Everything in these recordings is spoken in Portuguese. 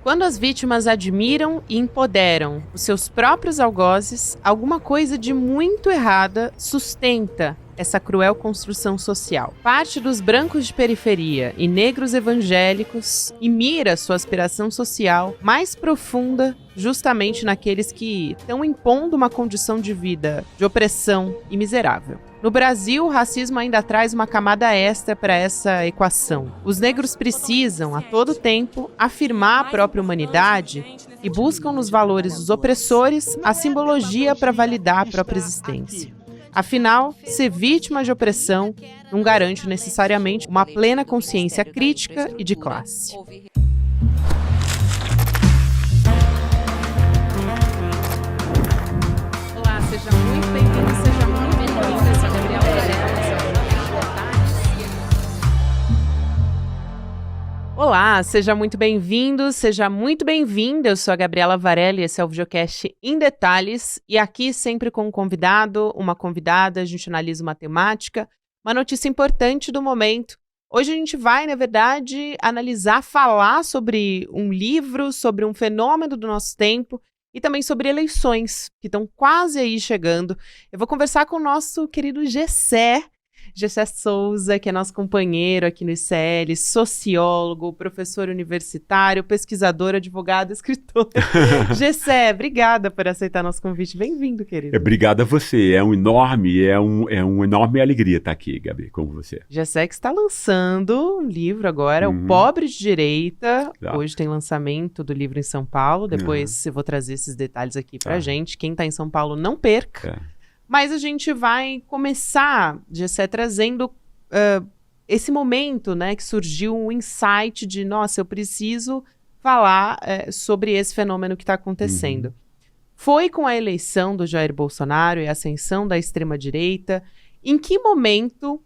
Quando as vítimas admiram e empoderam os seus próprios algozes, alguma coisa de muito errada sustenta essa cruel construção social. Parte dos brancos de periferia e negros evangélicos e mira sua aspiração social mais profunda justamente naqueles que estão impondo uma condição de vida de opressão e miserável. No Brasil, o racismo ainda traz uma camada extra para essa equação. Os negros precisam, a todo tempo, afirmar a própria humanidade e buscam nos valores dos opressores a simbologia para validar a própria existência. Afinal, ser vítima de opressão não garante necessariamente uma plena consciência crítica e de classe. Olá, seja muito bem-vindo, seja muito bem-vinda. Eu sou a Gabriela Varela. Olá, seja muito bem-vindo, seja muito bem-vinda. Eu sou a Gabriela Varela e esse é o videocast Em Detalhes. E aqui sempre com um convidado, uma convidada, a gente analisa uma temática, uma notícia importante do momento. Hoje a gente vai, na verdade, analisar, falar sobre um livro, sobre um fenômeno do nosso tempo e também sobre eleições, que estão quase aí chegando. Eu vou conversar com o nosso querido Gessé Souza, que é nosso companheiro aqui no ICL, sociólogo, professor universitário, pesquisador, advogado, escritor. Gessé, obrigada por aceitar nosso convite. Bem-vindo, querido. Obrigado a você. É uma enorme alegria estar aqui, Gabi, com você. Gessé que está lançando um livro agora, O Pobre de Direita. Exato. Hoje tem lançamento do livro em São Paulo. Depois eu vou trazer esses detalhes aqui pra gente. Quem está em São Paulo, não perca. Mas a gente vai começar, Gessé, trazendo esse momento, né, que surgiu um insight de, nossa, eu preciso falar sobre esse fenômeno que está acontecendo. Foi com a eleição do Jair Bolsonaro e a ascensão da extrema-direita. Em que momento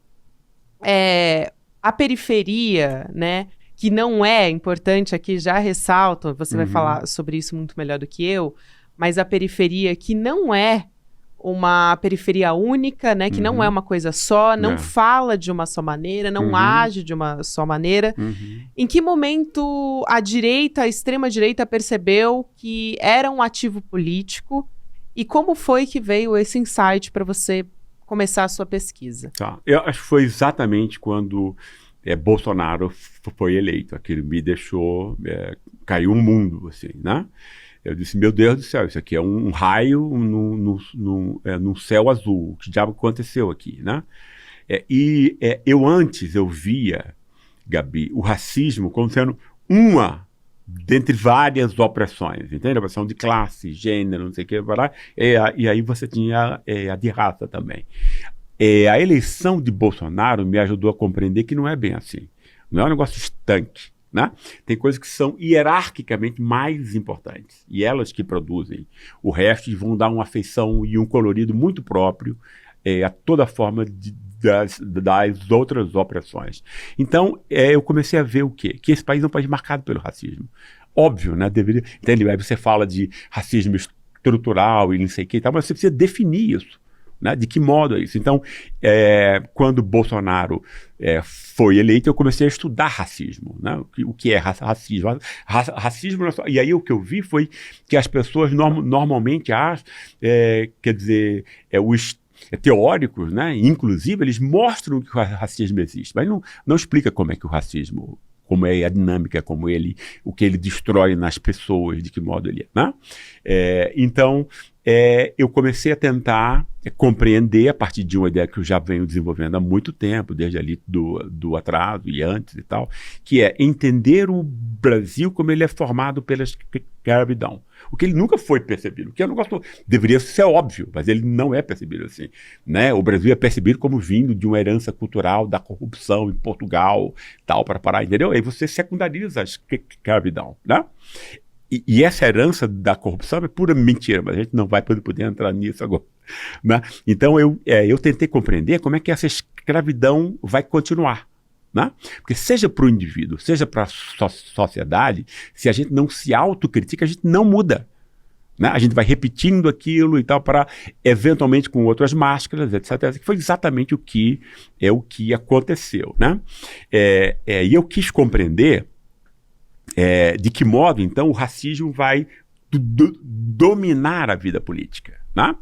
a periferia, né, que não é importante aqui, já ressalto, você vai falar sobre isso muito melhor do que eu, mas a periferia que não é uma periferia única, né, que não é uma coisa só, não fala de uma só maneira, não age de uma só maneira. Em que momento a direita, a extrema-direita percebeu que era um ativo político e como foi que veio esse insight para você começar a sua pesquisa? Tá. Eu acho que foi exatamente quando Bolsonaro foi eleito. Aquilo me deixou, caiu um mundo, assim, né? Eu disse, meu Deus do céu, isso aqui é um raio num céu azul. O que diabo aconteceu aqui, né? Eu via, Gabi, o racismo como sendo uma dentre várias opressões, entende? A opressão de classe, gênero, não sei o que, e aí você tinha a de raça também. A eleição de Bolsonaro me ajudou a compreender que não é bem assim. Não é um negócio estanque. Né? Tem coisas que são hierarquicamente mais importantes e elas que produzem o resto e vão dar uma afeição e um colorido muito próprio a toda forma das outras opressões. Então, eu comecei a ver o quê? Que esse país não pode ser marcado pelo racismo. Óbvio, né? Entende? Aí você fala de racismo estrutural e não sei o que e tal, mas você precisa definir isso. Né? De que modo é isso? Então, quando Bolsonaro foi eleito, eu comecei a estudar racismo. Né? O que é racismo? Racismo, e aí o que eu vi foi que as pessoas normalmente acham, os teóricos, né? Inclusive, eles mostram que o racismo existe, mas não explica como é que o racismo, como é a dinâmica, o que ele destrói nas pessoas, de que modo ele é. Né? Então, eu comecei a tentar compreender, a partir de uma ideia que eu já venho desenvolvendo há muito tempo, desde ali do atraso e antes e tal, que é entender o Brasil como ele é formado pela escravidão. O que ele nunca foi percebido, o que eu não gosto, deveria ser óbvio, mas ele não é percebido assim. Né? O Brasil é percebido como vindo de uma herança cultural da corrupção em Portugal, tal, para parar, entendeu? Aí você secundariza a escravidão, né? E essa herança da corrupção é pura mentira, mas a gente não vai poder entrar nisso agora. Né? Então eu tentei compreender como é que essa escravidão vai continuar. Né? Porque seja para o indivíduo, seja para a sociedade, se a gente não se autocritica, a gente não muda. Né? A gente vai repetindo aquilo e tal, para eventualmente com outras máscaras, etc. Que foi exatamente o que aconteceu. Né? E eu quis compreender de que modo, então, o racismo vai dominar a vida política. Né?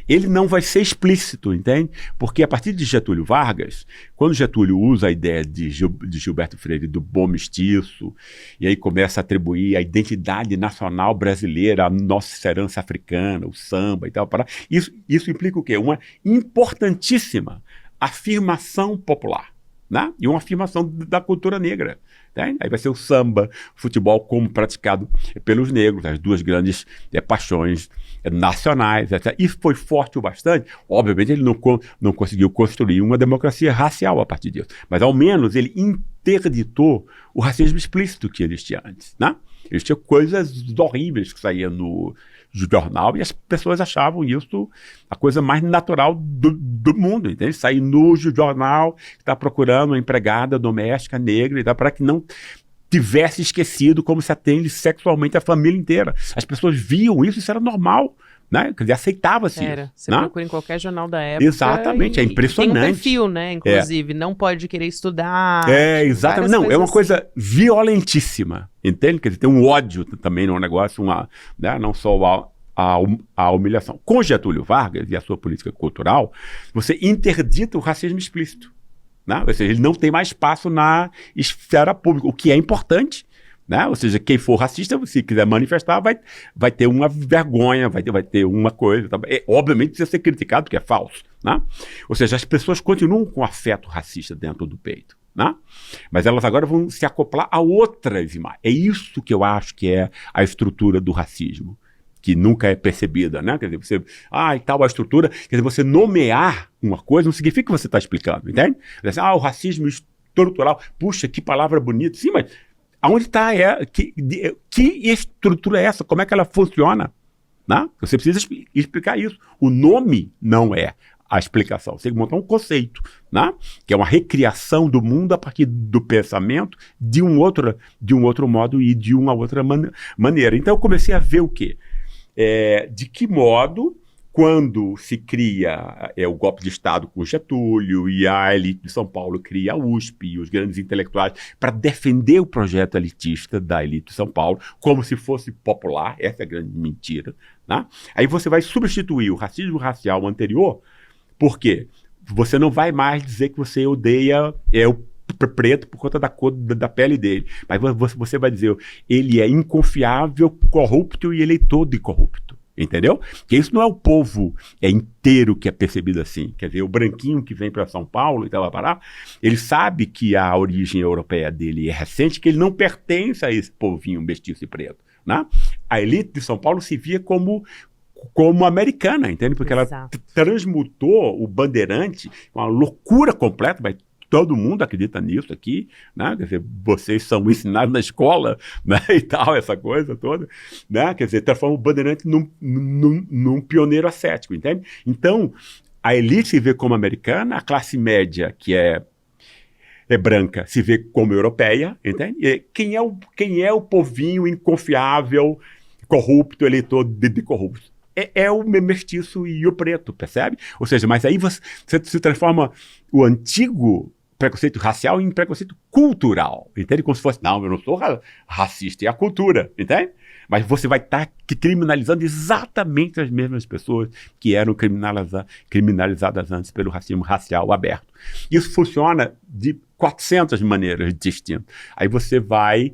Ele não vai ser explícito, entende? Porque a partir de Getúlio Vargas, quando Getúlio usa a ideia de Gilberto Freire do bom mestiço, e aí começa a atribuir a identidade nacional brasileira, a nossa herança africana, o samba e tal, isso implica o quê? Uma importantíssima afirmação popular, né? E uma afirmação da cultura negra. Aí vai ser o samba, o futebol como praticado pelos negros, as duas grandes paixões nacionais, etc. Isso foi forte o bastante. Obviamente ele não conseguiu construir uma democracia racial a partir disso, mas ao menos ele interditou o racismo explícito que existia antes. Né? Existiam coisas horríveis que saíam no jornal e as pessoas achavam isso a coisa mais natural do mundo. Entende? Sair no jornal, que está procurando uma empregada doméstica negra, então, para que não tivesse esquecido como se atende sexualmente a família inteira. As pessoas viam isso, isso era normal. Né? Quer dizer, aceitava-se isso. Você né? procura em qualquer jornal da época. Exatamente, é impressionante. Tem um perfil, né? Inclusive, não pode querer estudar. Exatamente. Não, é uma coisa violentíssima, entende? Quer dizer, tem um ódio também no negócio, né? Não só a humilhação. Com Getúlio Vargas e a sua política cultural, você interdita o racismo explícito. Né? Ou seja, ele não tem mais espaço na esfera pública, o que é importante. Né? Ou seja, quem for racista, se quiser manifestar, vai ter uma vergonha, vai ter uma coisa. Tá? Obviamente precisa ser criticado, porque é falso. Né? Ou seja, as pessoas continuam com afeto racista dentro do peito. Né? Mas elas agora vão se acoplar a outras imagens. É isso que eu acho que é a estrutura do racismo, que nunca é percebida. Né? Quer dizer, e tal a estrutura. Quer dizer, você nomear uma coisa não significa que você está explicando, entende? Assim, o racismo estrutural. Puxa, que palavra bonita. Sim, mas aonde está? Que estrutura é essa? Como é que ela funciona? Né? Você precisa explicar isso. O nome não é a explicação. Você tem que montar um conceito, né? Que é uma recriação do mundo a partir do pensamento de um outro modo e de uma outra maneira. Então eu comecei a ver o quê? De que modo, quando se cria o golpe de Estado com Getúlio e a elite de São Paulo cria a USP e os grandes intelectuais para defender o projeto elitista da elite de São Paulo, como se fosse popular, essa é a grande mentira. Né? Aí você vai substituir o racismo racial anterior, porque você não vai mais dizer que você odeia o preto por conta da cor da pele dele, mas você vai dizer ele é inconfiável, corrupto e ele é todo incorrupto. Entendeu? Porque isso não é o povo inteiro que é percebido assim. Quer dizer, o branquinho que vem para São Paulo e tal, ele sabe que a origem europeia dele é recente, que ele não pertence a esse povinho mestiço e preto. Né? A elite de São Paulo se via como americana, entende? Porque Exato. Ela transmutou o bandeirante, uma loucura completa, mas todo mundo acredita nisso aqui, né? Quer dizer, vocês são ensinados na escola, né? E tal, essa coisa toda, né? Quer dizer, transforma o bandeirante num pioneiro ascético, entende? Então, a elite se vê como americana, a classe média, que é branca, se vê como europeia, entende? E quem é o povinho inconfiável, corrupto, eleitor de corrupto? É o mestiço e o preto, percebe? Ou seja, mas aí você se transforma o antigo preconceito racial em preconceito cultural, entende? Como se fosse, não, eu não sou racista, é a cultura, entende? Mas você vai estar criminalizando exatamente as mesmas pessoas que eram criminalizadas antes pelo racismo racial aberto. Isso funciona de 400 maneiras distintas. Aí você vai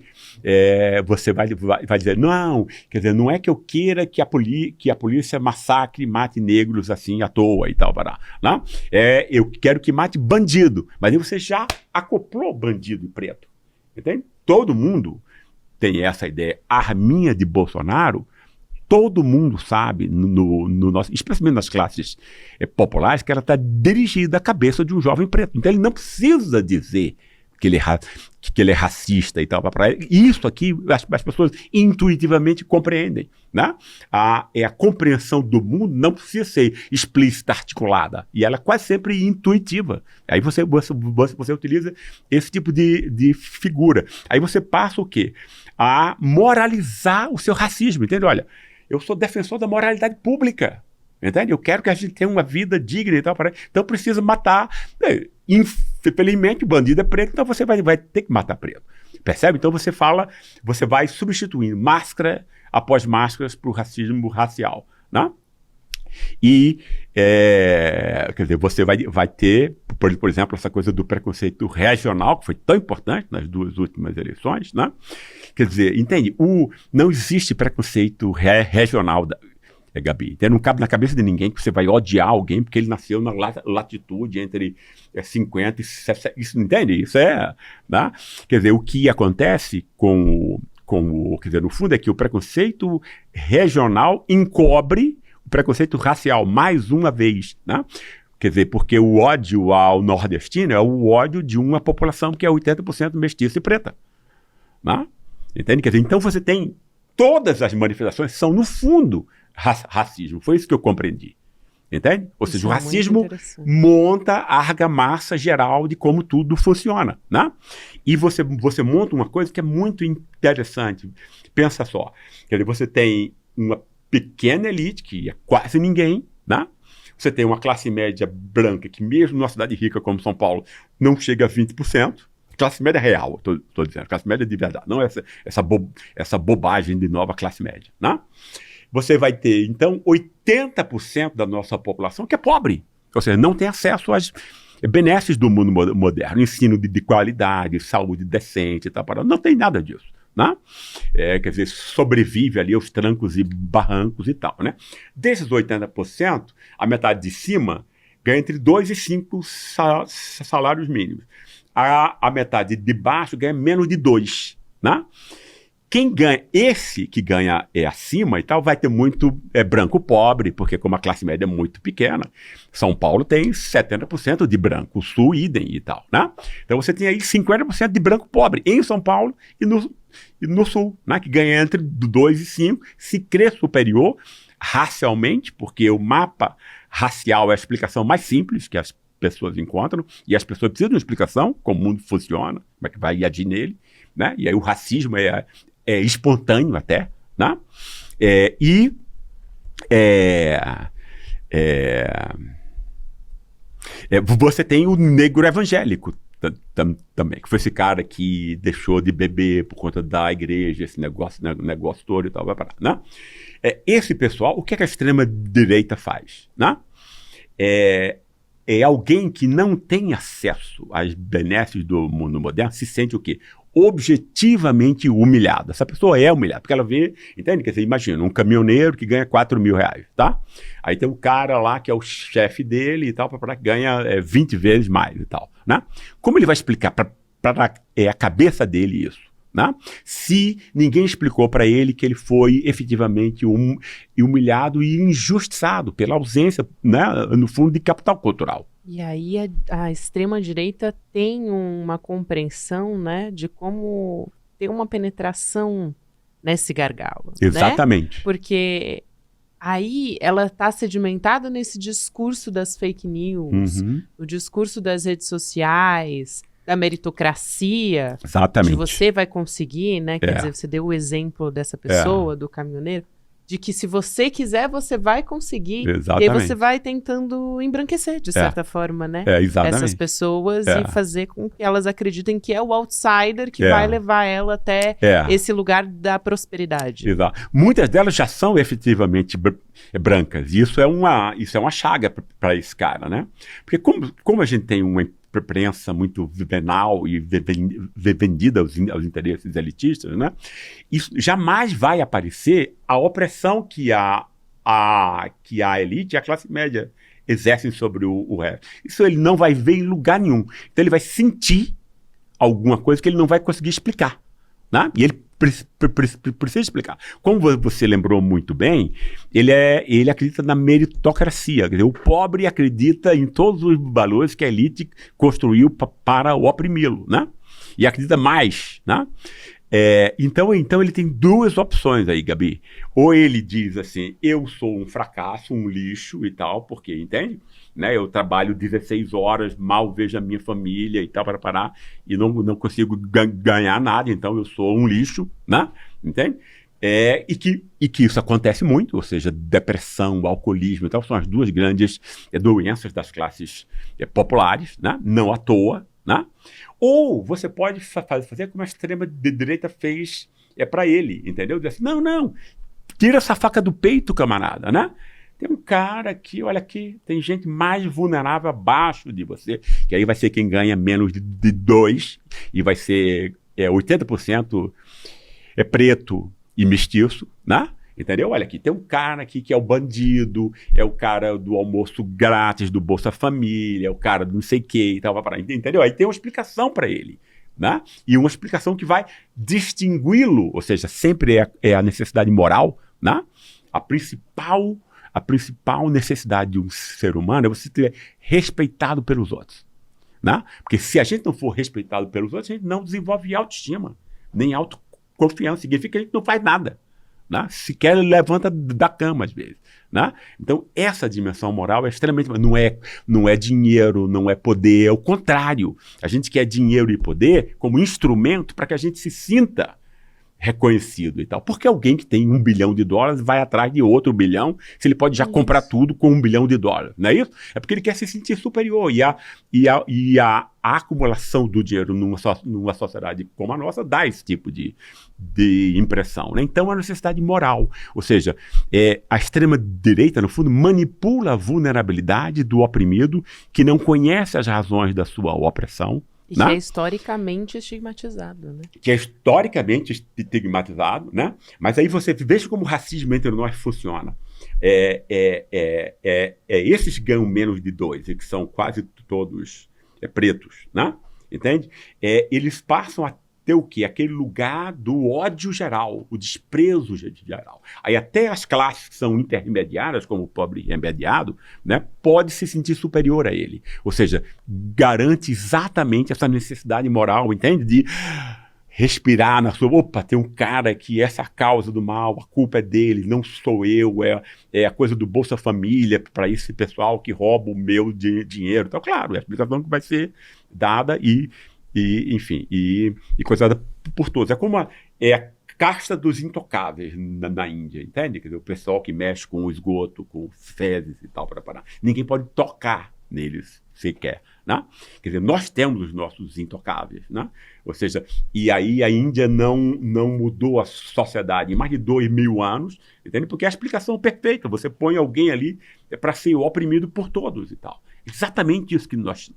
dizer, não, quer dizer, não é que eu queira que a polícia massacre, mate negros assim à toa e tal, não? Eu quero que mate bandido, mas aí você já acoplou bandido e preto, entende? Todo mundo tem essa ideia. A arminha de Bolsonaro, todo mundo sabe, no nosso, especialmente nas classes populares, que ela está dirigida à cabeça de um jovem preto. Então ele não precisa dizer que ele é racista e tal. Isso aqui as pessoas intuitivamente compreendem. Né? A compreensão do mundo não precisa ser explícita, articulada. E ela é quase sempre intuitiva. Aí você utiliza esse tipo de figura. Aí você passa o quê? A moralizar o seu racismo. Entende? Olha, eu sou defensor da moralidade pública. Entende? Eu quero que a gente tenha uma vida digna e tal. Então precisa matar. Infelizmente o bandido é preto, então você vai ter que matar preto. Percebe? Então você vai substituindo máscara após máscaras para o racismo racial, né? E, quer dizer, você vai ter, por exemplo, essa coisa do preconceito regional, que foi tão importante nas 2 últimas eleições, né? Quer dizer, entende? Não existe preconceito regional, Gabi. Então, não cabe na cabeça de ninguém que você vai odiar alguém porque ele nasceu na latitude entre 50 e 60. Isso, entende? Isso né? Quer dizer, o que acontece quer dizer, no fundo é que o preconceito regional encobre o preconceito racial, mais uma vez, né? Quer dizer, porque o ódio ao nordestino é o ódio de uma população que é 80% mestiça e preta, né? Entende? Quer dizer, então você tem todas as manifestações são, no fundo, racismo. Foi isso que eu compreendi. Entende? Ou seja, o racismo monta a argamassa geral de como tudo funciona, né? E você monta uma coisa que é muito interessante. Pensa só. Quer dizer, você tem uma pequena elite, que é quase ninguém, né? Você tem uma classe média branca, que mesmo numa cidade rica como São Paulo, não chega a 20%. Classe média real, estou dizendo. Classe média de verdade. Não essa bobagem de nova classe média, né? Você vai ter, então, 80% da nossa população que é pobre. Ou seja, não tem acesso às benesses do mundo moderno. Ensino de qualidade, saúde decente e tal. Não tem nada disso, né? Quer dizer, sobrevive ali aos trancos e barrancos e tal, né? Desses 80%, a metade de cima ganha entre 2 e 5 salários mínimos. A metade de baixo ganha menos de 2, né? Quem ganha, esse que ganha acima e tal, vai ter muito branco pobre, porque como a classe média é muito pequena, São Paulo tem 70% de branco, o Sul idem e tal, né? Então você tem aí 50% de branco pobre em São Paulo e no Sul, né? Que ganha entre 2 e 5, se crê superior racialmente, porque o mapa racial é a explicação mais simples que as pessoas encontram, e as pessoas precisam de uma explicação, como o mundo funciona, como é que vai agir nele, né? E aí o racismo é espontâneo até, né? Você tem o negro evangélico também, que foi esse cara que deixou de beber por conta da igreja, esse negócio todo e tal, vai parar, né? Esse pessoal, o que a extrema-direita faz, né? Alguém que não tem acesso às benesses do mundo moderno se sente o quê? Objetivamente humilhado. Essa pessoa é humilhada, porque ela vê, entende? Quer dizer, imagina, um caminhoneiro que ganha 4 mil reais, tá? Aí tem um cara lá que é o chefe dele e tal, para ganha 20 vezes mais e tal, né? Como ele vai explicar para a cabeça dele isso, né? Se ninguém explicou para ele que ele foi efetivamente humilhado e injustiçado pela ausência, né, no fundo, de capital cultural. E aí a extrema-direita tem uma compreensão, né, de como ter uma penetração nesse gargalo. Exatamente. Né? Porque aí ela está sedimentada nesse discurso das fake news, no discurso das redes sociais, da meritocracia. Exatamente. De você vai conseguir, né? Quer dizer, você deu o exemplo dessa pessoa, do caminhoneiro, de que se você quiser, você vai conseguir. Exatamente. E aí você vai tentando embranquecer, de certa forma, né? Exatamente. Essas pessoas e fazer com que elas acreditem que é o outsider que vai levar ela até esse lugar da prosperidade. Exato. Muitas delas já são efetivamente brancas. E isso é uma chaga para esse cara, né? Porque como a gente tem uma imprensa muito venal e vendida aos interesses elitistas, né? Isso jamais vai aparecer a opressão que a elite e a classe média exercem sobre o resto. Isso ele não vai ver em lugar nenhum. Então ele vai sentir alguma coisa que ele não vai conseguir explicar, né? E ele precisa explicar. Como você lembrou muito bem, ele acredita na meritocracia. Quer dizer, o pobre acredita em todos os valores que a elite construiu para o oprimi-lo, né? E acredita mais, né? Então ele tem 2 opções aí, Gabi. Ou ele diz assim, eu sou um fracasso, um lixo e tal, porque, entende? Né? Eu trabalho 16 horas, mal vejo a minha família e tal, para parar, e não consigo ganhar nada, então eu sou um lixo, né? Entende? E que isso acontece muito, ou seja, depressão, alcoolismo e tal, são as 2 grandes doenças das classes populares, né? Não à toa, né? Ou você pode fazer como a extrema-direita fez para ele, entendeu? Dizer assim, não, tira essa faca do peito, camarada, né? Tem um cara aqui, olha aqui, tem gente mais vulnerável abaixo de você, que aí vai ser quem ganha menos de 2, e vai ser 80% preto e mestiço, né? Entendeu? Olha aqui, tem um cara aqui que é o bandido, é o cara do almoço grátis do Bolsa Família, é o cara do não sei o que e tal, entendeu? Aí tem uma explicação para ele, né? E uma explicação que vai distingui-lo, ou seja, sempre é a necessidade moral, né? A principal necessidade de um ser humano é você ser respeitado pelos outros, né? Porque se a gente não for respeitado pelos outros, a gente não desenvolve autoestima, nem autoconfiança, significa que a gente não faz nada. Né? Sequer levanta da cama às vezes, né? Então essa dimensão moral é extremamente, não é dinheiro, não é poder, é o contrário. A gente quer dinheiro e poder como instrumento para que a gente se sinta reconhecido e tal. Porque alguém que tem $1 bilhão vai atrás de outro bilhão, se ele pode já comprar tudo com $1 bilhão, não é isso? É porque ele quer se sentir superior, e a acumulação do dinheiro numa sociedade como a nossa dá esse tipo de impressão, né? Então, a necessidade moral, ou seja, a extrema-direita, no fundo, manipula a vulnerabilidade do oprimido que não conhece as razões da sua opressão, e que é historicamente estigmatizado, né? Que é historicamente estigmatizado, né? Mas aí você veja como o racismo entre nós funciona. Esses ganham menos de 2, e que são quase todos pretos, né? Entende? Eles passam a ter o quê? Aquele lugar do ódio geral, o desprezo geral. Aí até as classes que são intermediárias, como o pobre remediado, né, pode se sentir superior a ele. Ou seja, garante exatamente essa necessidade moral, entende? De respirar na sua... Opa, tem um cara que essa é a causa do mal, a culpa é dele, não sou eu, é a coisa do Bolsa Família para esse pessoal que rouba o meu dinheiro. Então, claro, é a explicação que vai ser dada enfim, coisada por todos. É como a casta dos intocáveis na Índia, entende? Quer dizer, o pessoal que mexe com o esgoto, com fezes e tal, para parar. Ninguém pode tocar neles sequer, né? Quer dizer, nós temos os nossos intocáveis, né? Ou seja, e aí a Índia não mudou a sociedade em mais de 2.000 anos, entende? Porque é a explicação perfeita. Você põe alguém ali para ser oprimido por todos e tal. Exatamente isso que nós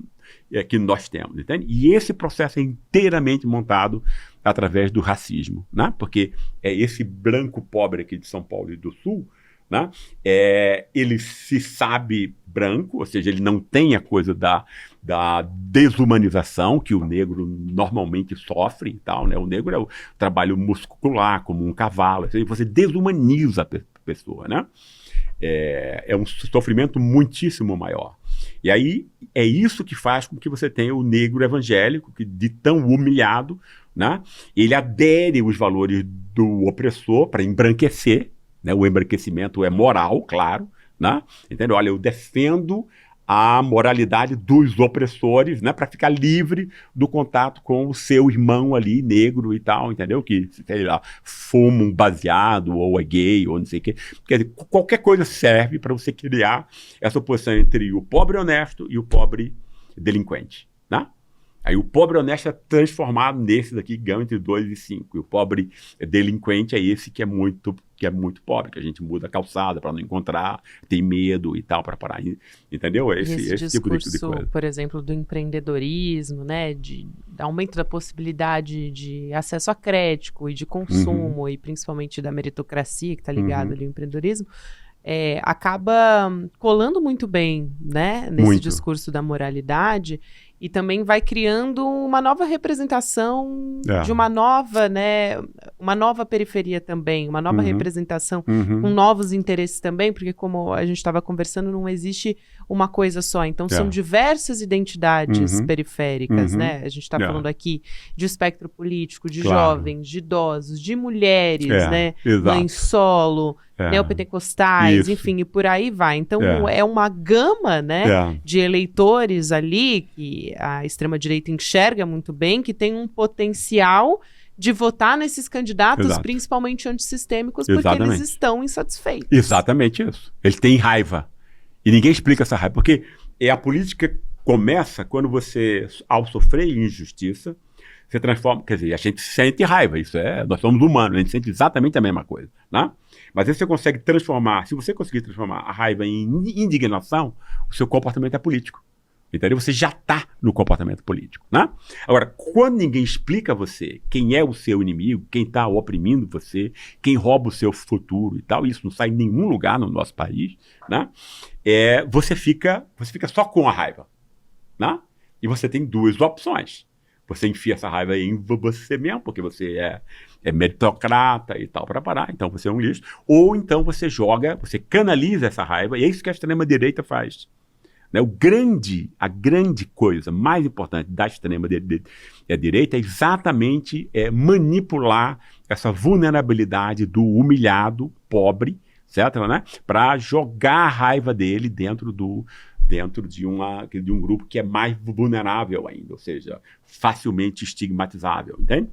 temos, entende? E esse processo é inteiramente montado através do racismo, né? Porque esse branco pobre aqui de São Paulo e do Sul, né? Ele se sabe branco, ou seja, ele não tem a coisa da desumanização que o negro normalmente sofre e tal, né? O negro é o trabalho muscular, como um cavalo, assim, você desumaniza a pessoa, né? É um sofrimento muitíssimo maior. E aí é isso que faz com que você tenha o negro evangélico, que de tão humilhado, né, ele adere os valores do opressor para embranquecer, né, o embranquecimento é moral, claro, né, entendeu? Olha, eu defendo a moralidade dos opressores, né, para ficar livre do contato com o seu irmão ali, negro e tal, entendeu? Que, sei lá, fuma um baseado, ou é gay, ou não sei o quê. Quer dizer, qualquer coisa serve para você criar essa oposição entre o pobre honesto e o pobre delinquente, né? Aí o pobre honesto é transformado nesse daqui que ganha entre 2 e 5. E o pobre delinquente é esse que é muito pobre, que a gente muda a calçada para não encontrar, tem medo e tal para parar. Entendeu? Esse tipo de coisa. Por exemplo, do empreendedorismo, né? De aumento da possibilidade de acesso a crédito e de consumo, e principalmente da meritocracia, que está ligado ali ao empreendedorismo, acaba colando muito bem, né? Nesse discurso da moralidade. E também vai criando uma nova representação de uma nova, né, uma nova periferia também, uma nova representação com novos interesses também, porque como a gente estava conversando, não existe uma coisa só. Então, são diversas identidades periféricas, né? A gente está falando aqui de espectro político, de jovens, de idosos, de mulheres, né? Mães solo, neopentecostais, enfim, e por aí vai. Então, é uma gama, né, de eleitores ali que a extrema-direita enxerga muito bem, que tem um potencial de votar nesses candidatos, principalmente antissistêmicos, porque eles estão insatisfeitos. Exatamente isso. Eles têm raiva. E ninguém explica essa raiva, porque a política começa quando você, ao sofrer injustiça, você transforma, quer dizer, a gente sente raiva, nós somos humanos, a gente sente exatamente a mesma coisa, né? Mas aí você consegue transformar, se você conseguir transformar a raiva em indignação, o seu comportamento é político. Entendeu? Você já está no comportamento político, né? Agora, quando ninguém explica a você quem é o seu inimigo, quem está oprimindo você, quem rouba o seu futuro e tal, isso não sai em nenhum lugar no nosso país, né? Você fica só com a raiva, né? E você tem duas opções. Você enfia essa raiva em você mesmo, porque você é meritocrata e tal, para parar, então você é um lixo. Ou então você canaliza essa raiva, e é isso que a extrema-direita faz. Né? A grande coisa mais importante da extrema-direita é exatamente manipular essa vulnerabilidade do humilhado, pobre, certo? Né? Para jogar a raiva dele dentro de um grupo que é mais vulnerável ainda, ou seja, facilmente estigmatizável, entende?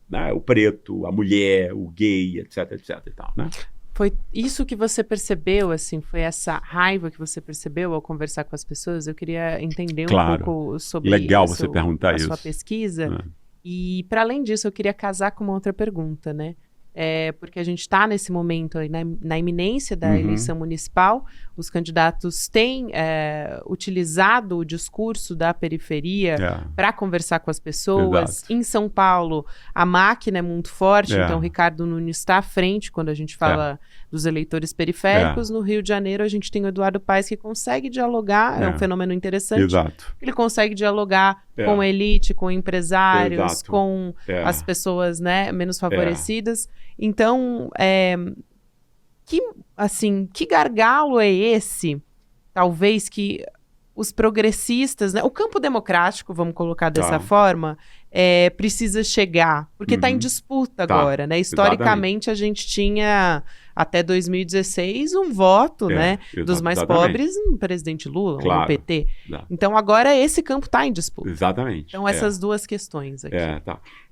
Né? O preto, a mulher, o gay, etc, etc e tal, né? Foi isso que você percebeu, assim, foi essa raiva que você percebeu ao conversar com as pessoas? Eu queria entender um pouco sobre Legal você perguntar a sua pesquisa. E, para além disso, eu queria casar com uma outra pergunta, né? Porque a gente está nesse momento aí, na iminência da eleição municipal, os candidatos têm utilizado o discurso da periferia para conversar com as pessoas. Exato. Em São Paulo, a máquina é muito forte, então o Ricardo Nunes está à frente quando a gente fala dos eleitores periféricos. No Rio de Janeiro, a gente tem o Eduardo Paes, que consegue dialogar, é um fenômeno interessante. Exato. Ele consegue dialogar com a elite, com empresários, com as pessoas, né, menos favorecidas. Então, que gargalo é esse, talvez, que os progressistas, né, o campo democrático, vamos colocar dessa forma, precisa chegar, porque está em disputa agora, né? Historicamente, a gente tinha, até 2016, um voto, né, dos mais pobres no presidente Lula, no PT. Então, agora esse campo está em disputa. Exatamente. Então, essas duas questões aqui.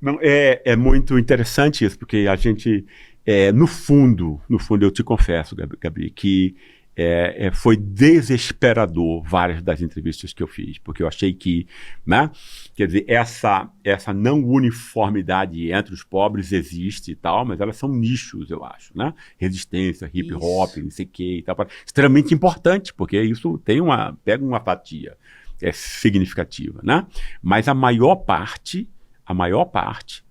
Não, é muito interessante isso, porque a gente, no fundo, eu te confesso, Gabi, que foi desesperador várias das entrevistas que eu fiz, porque eu achei que, né, quer dizer, essa não uniformidade entre os pobres existe e tal, mas elas são nichos, eu acho, né? Resistência, hip hop, não sei o que e tal, extremamente importante, porque isso pega uma fatia significativa, né? Mas a maior parte,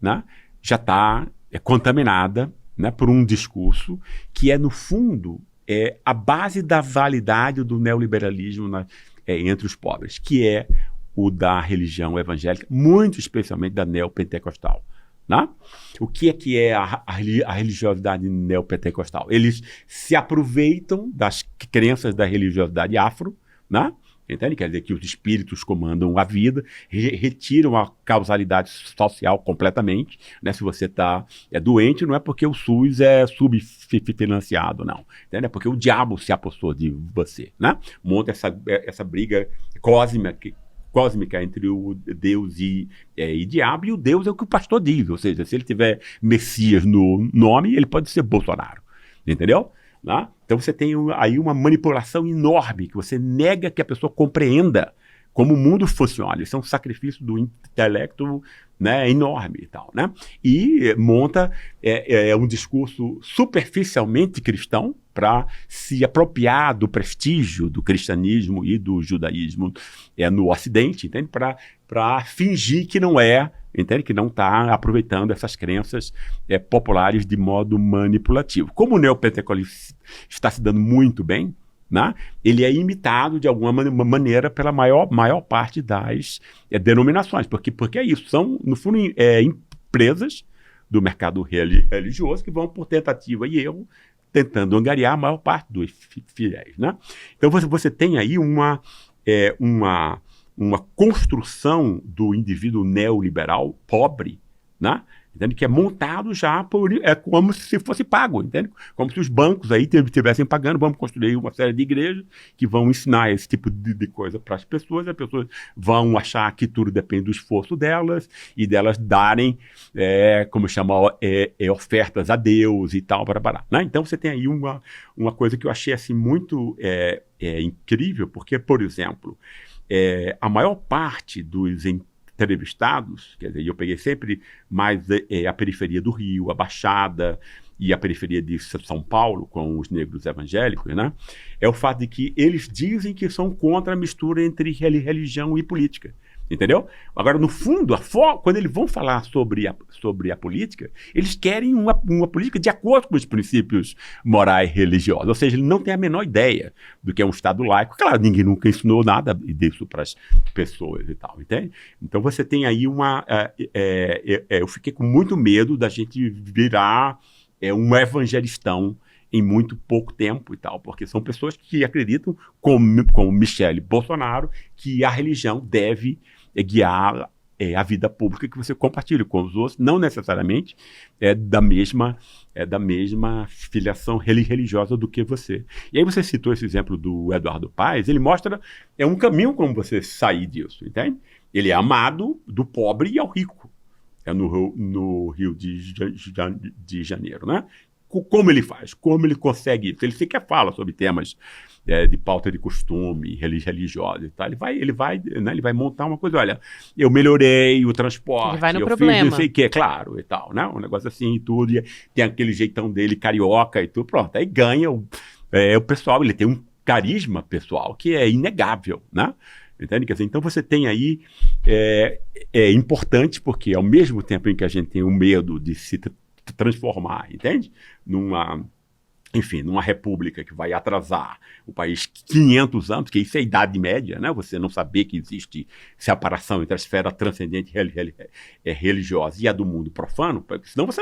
né, já está contaminada, né, por um discurso que no fundo, a base da validade do neoliberalismo entre os pobres, que é o da religião evangélica, muito especialmente da neopentecostal. Né? O que é a religiosidade neopentecostal? Eles se aproveitam das crenças da religiosidade afro, né? Entende? Quer dizer que os espíritos comandam a vida, retiram a causalidade social completamente, né? Se você é doente, não é porque o SUS é subfinanciado, não. Entende? É porque o diabo se apossou de você, né? Monta essa briga cósmica entre o Deus e diabo, e o Deus é o que o pastor diz, ou seja, se ele tiver Messias no nome, ele pode ser Bolsonaro, entendeu? Né? Então você tem aí uma manipulação enorme, que você nega que a pessoa compreenda como o mundo funciona. Isso é um sacrifício do intelecto, né, enorme e tal, né? E monta um discurso superficialmente cristão para se apropriar do prestígio do cristianismo e do judaísmo no Ocidente, entende? Para fingir que não entende? Que não está aproveitando essas crenças populares de modo manipulativo. Como o neopentecostalismo está se dando muito bem, né? Ele é imitado de alguma maneira pela maior parte das denominações, porque é isso, são, no fundo, empresas do mercado religioso que vão por tentativa e erro, tentando angariar a maior parte dos fiéis. Né? Então você tem aí uma construção do indivíduo neoliberal pobre, né? Entende? Que é montado já como se fosse pago, entende? Como se os bancos aí estivessem pagando, vamos construir uma série de igrejas que vão ensinar esse tipo de coisa para as pessoas vão achar que tudo depende do esforço delas e delas darem, como chama, ofertas a Deus e tal, né? Então você tem aí uma coisa que eu achei assim muito incrível, porque, por exemplo, a maior parte dos entrevistados, quer dizer, eu peguei sempre mais a periferia do Rio, a Baixada e a periferia de São Paulo, com os negros evangélicos, né? É o fato de que eles dizem que são contra a mistura entre religião e política. Entendeu? Agora, no fundo, quando eles vão falar sobre a política, eles querem uma política de acordo com os princípios morais e religiosos. Ou seja, eles não têm a menor ideia do que é um Estado laico. Claro, ninguém nunca ensinou nada disso para as pessoas e tal, entende? Então, você tem aí eu fiquei com muito medo da gente virar um evangelistão em muito pouco tempo e tal, porque são pessoas que acreditam, como Michele Bolsonaro, que a religião deve guiar a vida pública que você compartilha com os outros, não necessariamente da mesma filiação religiosa do que você. E aí você citou esse exemplo do Eduardo Paes, ele mostra um caminho como você sair disso, entende? Ele é amado do pobre e ao rico, no Rio de Janeiro, né? Como ele faz, como ele consegue isso. Ele sequer fala sobre temas de pauta de costume, religiosa e tal. Ele vai montar uma coisa, olha, eu melhorei o transporte, ele vai no eu problema. fiz não sei o que, claro, e tal, né? Um negócio assim e tudo, e tem aquele jeitão dele carioca e tudo, pronto. Aí ganha o pessoal, ele tem um carisma pessoal que é inegável, né? Entende? Quer dizer, então você tem aí, é importante porque ao mesmo tempo em que a gente tem o medo de se transformar, entende? Numa república que vai atrasar o país 500 anos, que isso é a Idade Média, né? Você não saber que existe separação entre a esfera transcendente religiosa e a do mundo profano, porque senão você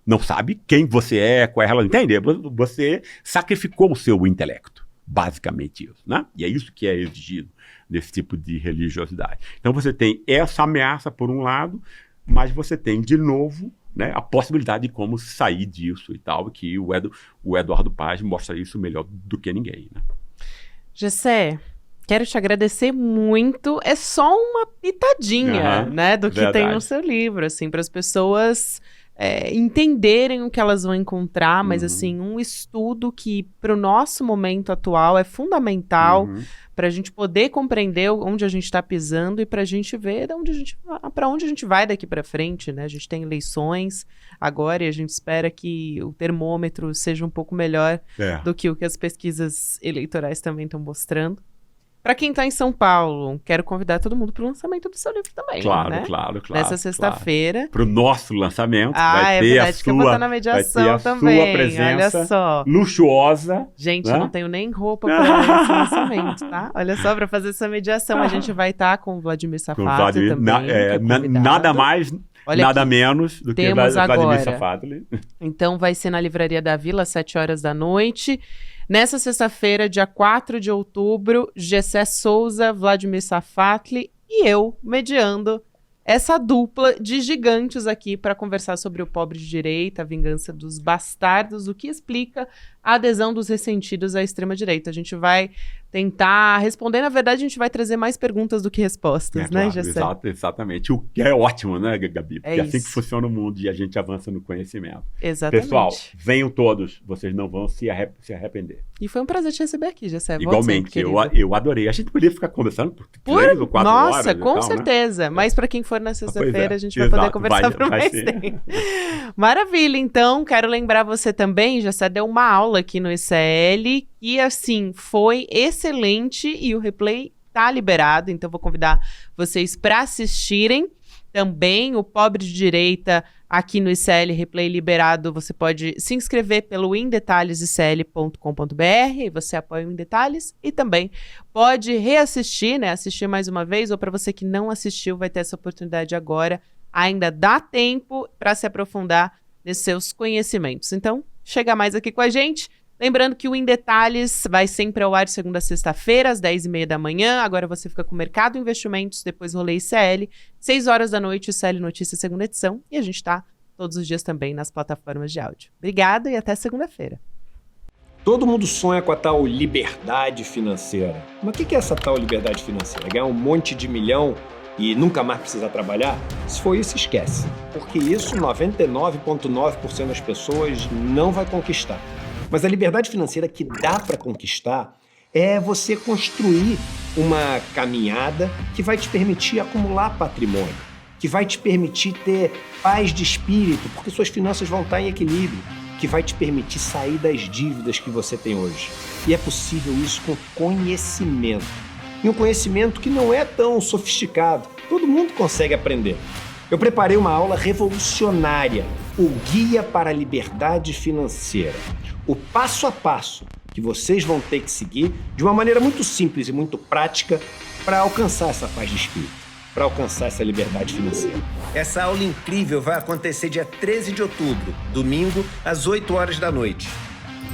não sabe quem você é, qual é a relação, entende? Você sacrificou o seu intelecto, basicamente isso, né? E é isso que é exigido desse tipo de religiosidade. Então você tem essa ameaça por um lado, mas você tem, de novo, né, a possibilidade de como sair disso e tal, que o Eduardo Paes mostra isso melhor do que ninguém, né? Gessé, quero te agradecer muito. É só uma pitadinha, né, do que tem no seu livro, assim, para as pessoas entenderem o que elas vão encontrar, mas assim, um estudo que para o nosso momento atual é fundamental para a gente poder compreender onde a gente está pisando e para a gente ver para onde a gente vai daqui para frente, né? A gente tem eleições agora e a gente espera que o termômetro seja um pouco melhor do que o que as pesquisas eleitorais também estão mostrando. Para quem está em São Paulo, quero convidar todo mundo para o lançamento do seu livro também. Claro, né? claro. Nessa sexta-feira. Para o nosso lançamento. Vai ter verdade, que eu vou estar na mediação também. Sua presença olha só. Luxuosa. Gente, né? Eu não tenho nem roupa para esse lançamento, tá? Olha só, para fazer essa mediação, a gente vai estar com o Vladimir Safatli também. Nada mais, olha nada aqui. Menos do que Vladimir Safatli. Então vai ser na Livraria da Vila, às 7 horas da noite. Nessa sexta-feira, dia 4 de outubro, Gessé Souza, Vladimir Safatli e eu mediando essa dupla de gigantes aqui para conversar sobre o pobre de direita, a vingança dos bastardos, o que explica a adesão dos ressentidos à extrema-direita. A gente vai tentar responder, na verdade, a gente vai trazer mais perguntas do que respostas, né, claro, Gessé? Exatamente. O que é ótimo, né, Gabi? Porque é assim que funciona o mundo e a gente avança no conhecimento. Exatamente. Pessoal, venham todos, vocês não vão se arrepender. E foi um prazer te receber aqui, Gessé. Igualmente, eu adorei. A gente podia ficar conversando por 3 ou 4 horas. Nossa, com tal, certeza. Né? Mas para quem for na sexta-feira, a gente vai poder conversar por mais tempo. Maravilha, então, quero lembrar você também, Gessé deu uma aula aqui no ICL e, assim, foi excelente e o replay tá liberado, então vou convidar vocês para assistirem. Também o Pobre de Direita aqui no ICL Replay liberado, você pode se inscrever pelo indetalhesicl.com.br, você apoia o Em Detalhes e também pode reassistir, né, assistir mais uma vez, ou para você que não assistiu, vai ter essa oportunidade agora, ainda dá tempo para se aprofundar nesses seus conhecimentos. Então, chega mais aqui com a gente. Lembrando que o Em Detalhes vai sempre ao ar de segunda a sexta-feira, às 10h30 da manhã. Agora você fica com o Mercado Investimentos, depois Rolê ICL, 6 horas da noite, ICL Notícias, segunda edição. E a gente está todos os dias também nas plataformas de áudio. Obrigada e até segunda-feira. Todo mundo sonha com a tal liberdade financeira. Mas o que é essa tal liberdade financeira? Ganhar um monte de milhão e nunca mais precisar trabalhar? Se for isso, esquece. Porque isso 99,9% das pessoas não vai conquistar. Mas a liberdade financeira que dá para conquistar é você construir uma caminhada que vai te permitir acumular patrimônio, que vai te permitir ter paz de espírito, porque suas finanças vão estar em equilíbrio, que vai te permitir sair das dívidas que você tem hoje. E é possível isso com conhecimento. E um conhecimento que não é tão sofisticado. Todo mundo consegue aprender. Eu preparei uma aula revolucionária, o Guia para a Liberdade Financeira. O passo a passo que vocês vão ter que seguir de uma maneira muito simples e muito prática para alcançar essa paz de espírito, para alcançar essa liberdade financeira. Essa aula incrível vai acontecer dia 13 de outubro, domingo, às 8 horas da noite.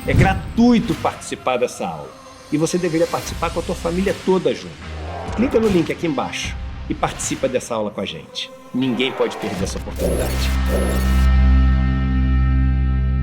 É gratuito participar dessa aula e você deveria participar com a tua família toda junto. Clica no link aqui embaixo e participa dessa aula com a gente. Ninguém pode perder essa oportunidade.